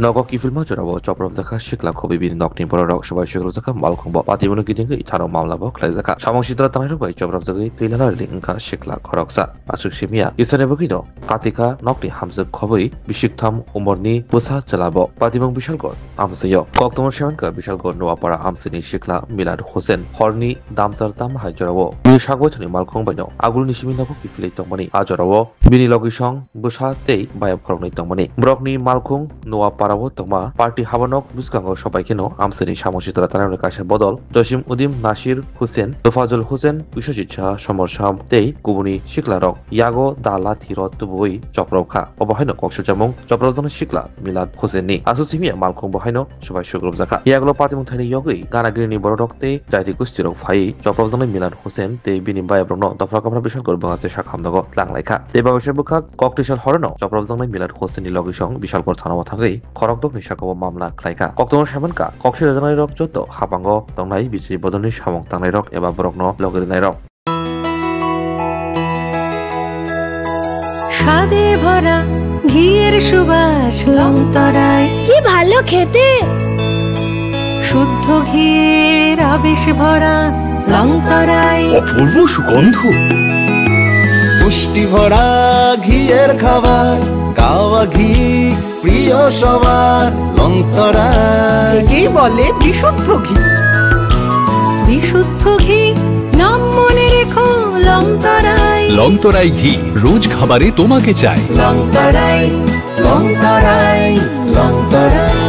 Nogo kifilma jorabo choprok jaka shikla khobi bin nokni borok sabai shikro jaka malkhongbo patibolo gidingi tharo mamlabo khlai jaka samong sidra tanai bai choprok jagi tuilala lingka shikla khoroksa asuk simia isane bogido katika nokni hamjuk khoboi bisiktham umorni busa chalabo patibong bisalgor amsayo koktomor semanka bisalgor noapara amsini shikla milad hosen horni damsar tam hai jorabo bi sagwachani malkhong baino agul nisimi nogo kifilai tongmani ajorabo bini logisong busa tei bayab khoroknai tongmani brokni malkhong noapara tongma party habanok buskango সবাইকেনো আমসেনি সামসিতরা তানার কাশের বদল জসিম উদিম নাসির হুসেন তোফাজুল হোসেন বিশ্বজিৎসা সমর সাম তেই কুবুনি শিকলারক ইয়াগো দালা থিরত তুবই চপ্রবখা অবহাইন কক্সজামং চপ্রবজন শিকলা মিলাদ হোসেননি আসুসিমিয়া মালখং বহাইন সবাই সুগ্রব জাকা ইয়াগলো পাতিমং Thani ইয়গই গানাগিরিনি বড়ডকতে জাইতি কুস্তিরক phi চপ্রবজন মিলাদ হোসেন তে বিনি বায়াব্রন দফা কামরা বিশাল গর্ব আছে শাখামদগ লাংলাইখা তে বাবশের বুখা ককটিশাল হরন চপ্রবজন মিলাদ হোসেননি লগিসং বিশাল কর থানা থাগই খরকদক নিশাকব মামলা খাইকা কক্তমর সামনকা কক্সের জানাই রক যত হাবাঙ্গ তংনাই বিচি বদলনি সামং তাंनाय রক এবা বরকন লগরিনাই রক স্বাদে ভরা ঘিয়ের সুবাস লংতরায় কি ভালো খেতে শুদ্ধ ঘিয়ের আবেশ ভরা লংতরায় অপূর্ব সুগন্ধ পুষ্টি ভরা ঘিয়ের খাবার গাওয়া ঘি প্রিয় সবার লংতরায় কি বলে বিশুদ্ধ ঘি বিশুদ্ধ ঘি নাম মনে রেখো লংতরায় লংতরাই ঘি রোজ খাবারে তোমাকে চাই লংতরায় লংতরায় লংতরায়